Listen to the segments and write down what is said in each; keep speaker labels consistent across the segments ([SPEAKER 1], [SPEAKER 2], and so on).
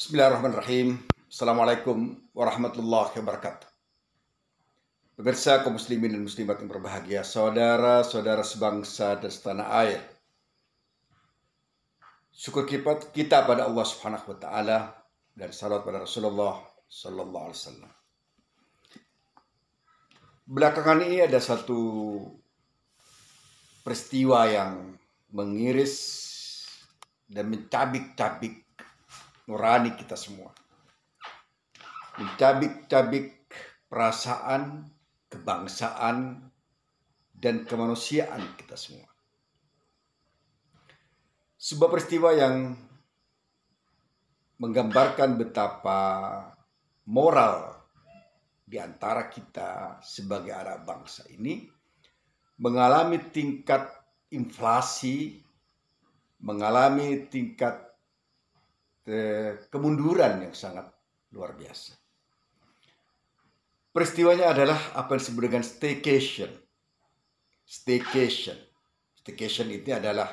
[SPEAKER 1] Bismillahirrahmanirrahim. Assalamualaikum warahmatullahi wabarakatuh. Pemirsa kaum muslimin dan muslimat yang berbahagia, saudara-saudara sebangsa dan setanah air. Syukur kita pada Allah Subhanahu wa taala dan salawat pada Rasulullah sallallahu alaihi wasallam. Belakangan ini ada satu peristiwa yang mengiris dan mencabik-cabik nurani kita semua. Mencabik-cabik perasaan, kebangsaan, dan kemanusiaan kita semua. Sebuah peristiwa yang menggambarkan betapa moral di antara kita sebagai anak bangsa ini mengalami tingkat inflasi, mengalami tingkat kemunduran yang sangat luar biasa. Peristiwanya adalah apa yang disebut dengan staycation. Staycation itu adalah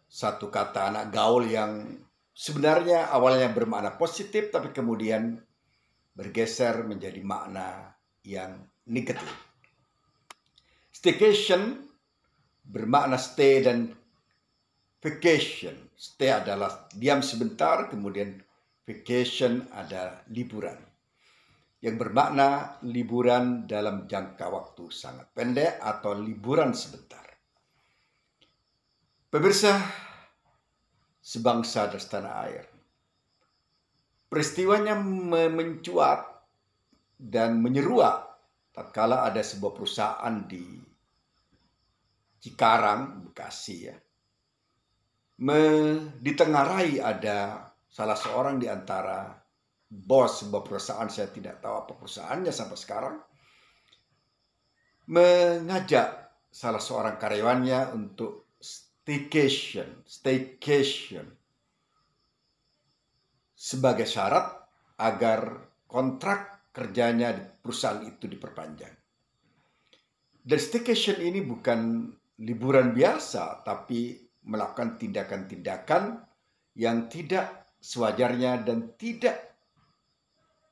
[SPEAKER 1] satu kata anak gaul yang sebenarnya awalnya bermakna positif, tapi kemudian bergeser menjadi makna yang negatif. Staycation bermakna stay dan vacation. Stay adalah diam sebentar, kemudian vacation adalah liburan. Yang bermakna liburan dalam jangka waktu sangat pendek atau liburan sebentar. Pemirsa sebangsa dan setanah air. Peristiwanya mencuat dan menyeruak tatkala ada sebuah perusahaan di Cikarang, Bekasi ya. Ditengarai ada salah seorang di antara bos sebuah perusahaan, saya tidak tahu apa perusahaannya sampai sekarang, mengajak salah seorang karyawannya untuk staycation sebagai syarat agar kontrak kerjanya di perusahaan itu diperpanjang. Dan staycation ini bukan liburan biasa, tapi melakukan tindakan-tindakan yang tidak sewajarnya dan tidak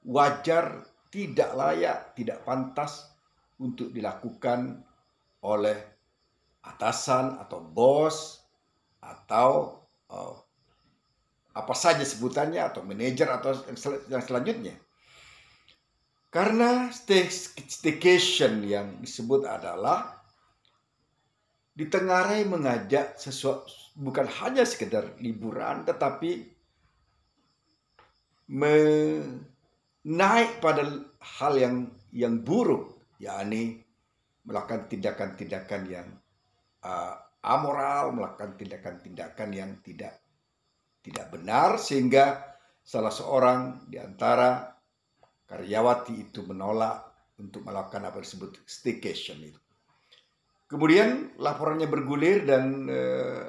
[SPEAKER 1] wajar, tidak layak, tidak pantas untuk dilakukan oleh atasan atau bos atau apa saja sebutannya, atau manajer atau yang selanjutnya. Karena staycation yang disebut adalah ditengarai mengajak sesuatu, bukan hanya sekedar liburan, tetapi menaik pada hal yang buruk, yakni melakukan tindakan-tindakan yang amoral, melakukan tindakan-tindakan yang tidak benar, sehingga salah seorang di antara karyawati itu menolak untuk melakukan apa disebut staycation itu. Kemudian laporannya bergulir dan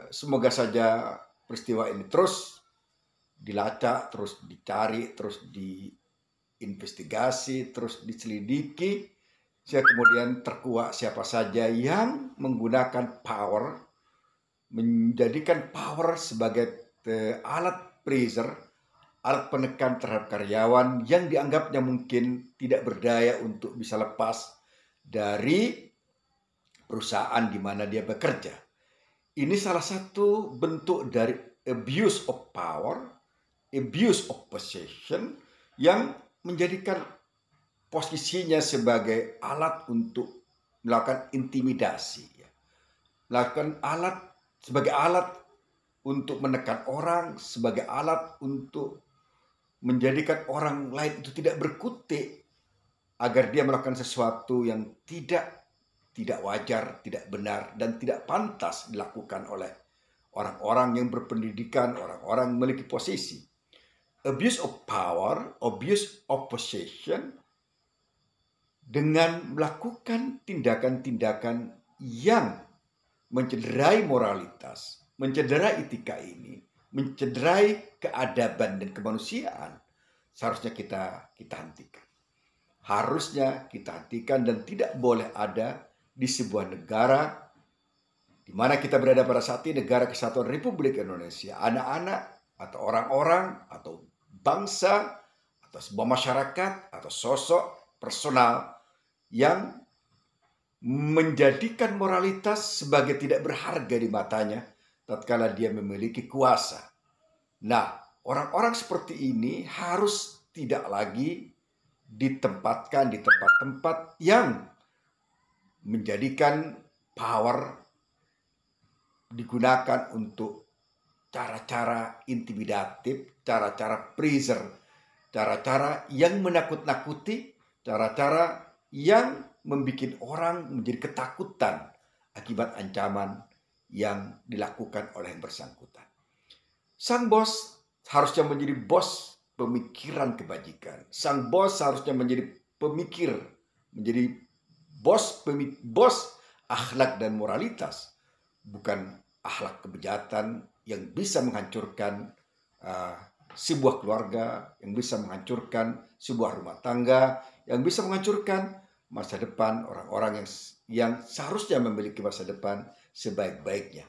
[SPEAKER 1] semoga saja peristiwa ini terus dilacak, terus dicari, terus diinvestigasi, terus diselidiki, sehingga kemudian terkuak siapa saja yang menggunakan power, menjadikan power sebagai alat pressure, alat penekan terhadap karyawan yang dianggapnya mungkin tidak berdaya untuk bisa lepas dari perusahaan di mana dia bekerja. Ini salah satu bentuk dari abuse of power, abuse of possession, yang menjadikan posisinya sebagai alat untuk melakukan intimidasi, melakukan sebagai alat untuk menekan orang, sebagai alat untuk menjadikan orang lain itu tidak berkutik agar dia melakukan sesuatu yang tidak wajar, tidak benar, dan tidak pantas dilakukan oleh orang-orang yang berpendidikan, orang-orang memiliki posisi. Abuse of power, abuse of possession, dengan melakukan tindakan-tindakan yang mencederai moralitas, mencederai etika ini, mencederai keadaban dan kemanusiaan, seharusnya kita hentikan. Harusnya kita hentikan dan tidak boleh ada di sebuah negara di mana kita berada pada saat ini, negara kesatuan Republik Indonesia, anak-anak atau orang-orang atau bangsa atau sebuah masyarakat atau sosok personal yang menjadikan moralitas sebagai tidak berharga di matanya tatkala dia memiliki kuasa. Nah, orang-orang seperti ini harus tidak lagi ditempatkan di tempat-tempat yang menjadikan power digunakan untuk cara-cara intimidatif, cara-cara pressure, cara-cara yang menakut-nakuti, cara-cara yang membuat orang menjadi ketakutan akibat ancaman yang dilakukan oleh yang bersangkutan. Sang bos harusnya menjadi bos pemikiran kebajikan. Sang bos harusnya menjadi pemikir, menjadi bos akhlak dan moralitas, bukan akhlak kebejatan yang bisa menghancurkan sebuah keluarga, yang bisa menghancurkan sebuah rumah tangga, yang bisa menghancurkan masa depan orang-orang yang seharusnya memiliki masa depan sebaik-baiknya.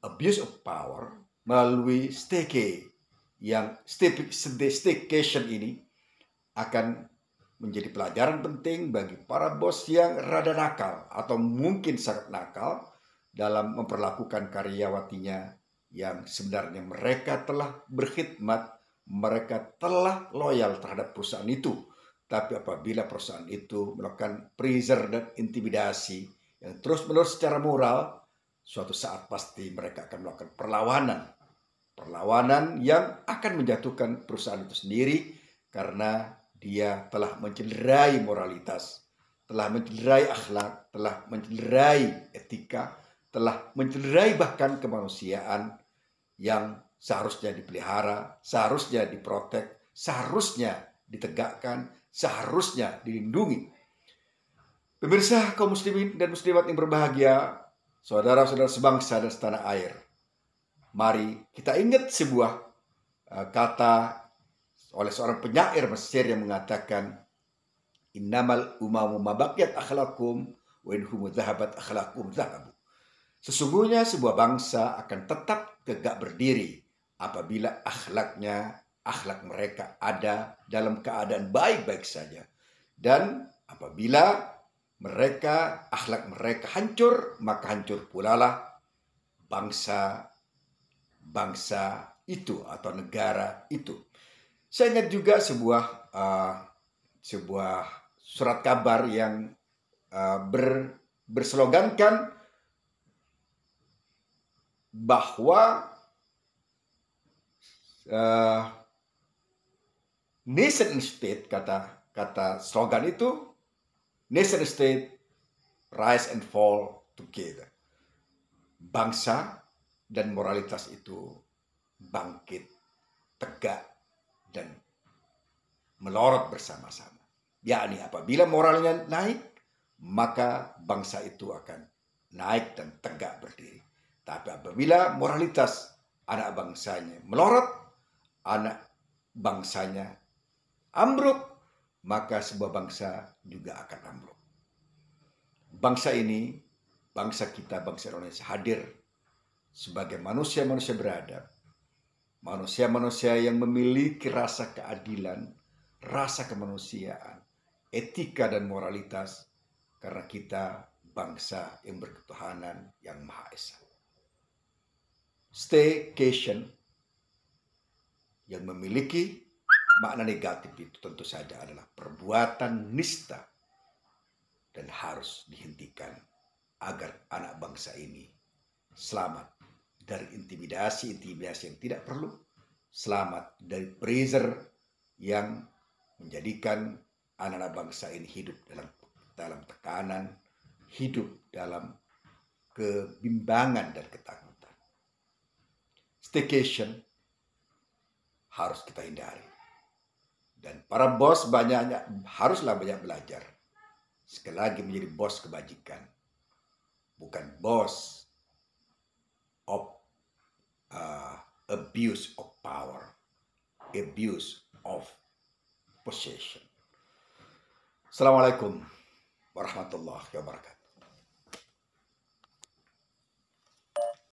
[SPEAKER 1] Abuse of power melalui staycation ini akan menjadi pelajaran penting bagi para bos yang rada nakal atau mungkin sangat nakal dalam memperlakukan karyawatinya yang sebenarnya mereka telah berkhidmat, mereka telah loyal terhadap perusahaan itu. Tapi apabila perusahaan itu melakukan pressure dan intimidasi yang terus-menerus secara moral, suatu saat pasti mereka akan melakukan perlawanan. Perlawanan yang akan menjatuhkan perusahaan itu sendiri karena dia telah mencederai moralitas, telah mencederai akhlak, telah mencederai etika, telah mencederai bahkan kemanusiaan yang seharusnya dipelihara, seharusnya diprotek, seharusnya ditegakkan, seharusnya dilindungi. Pemirsa kaum muslimin dan muslimat yang berbahagia, saudara-saudara sebangsa dan setanah air, mari kita ingat sebuah kata oleh seorang penyair Mesir yang mengatakan, innamal umamu mabaqiyat akhlakum wa inhum dhahabat akhlakum dhahabu. Sesungguhnya sebuah bangsa akan tetap tegak berdiri apabila akhlak mereka ada dalam keadaan baik-baik saja. Dan apabila akhlak mereka hancur, maka hancur pula lah bangsa itu atau negara itu. Saya ingat juga sebuah surat kabar yang berslogankan bahwa nation state, kata slogan itu, nation state rise and fall together. Bangsa dan moralitas itu bangkit, tegak, dan melorot bersama-sama. Yakni apabila moralnya naik, maka bangsa itu akan naik dan tegak berdiri. Tapi apabila moralitas anak bangsanya melorot, anak bangsanya ambruk, maka sebuah bangsa juga akan ambruk. Bangsa ini, bangsa kita, bangsa Indonesia hadir sebagai manusia-manusia beradab, manusia-manusia yang memiliki rasa keadilan, rasa kemanusiaan, etika dan moralitas, karena kita bangsa yang berketuhanan yang Maha Esa. Staycation yang memiliki makna negatif itu tentu saja adalah perbuatan nista dan harus dihentikan agar anak bangsa ini selamat dari intimidasi yang tidak perlu, selamat dari pressure yang menjadikan anak-anak bangsa ini hidup dalam tekanan, hidup dalam kebimbangan dan ketakutan. Staycation harus kita hindari. Dan para bos haruslah banyak belajar. Sekali lagi menjadi bos kebajikan. Bukan bos of abuse of power, abuse of possession. Assalamualaikum warahmatullahi wabarakatuh.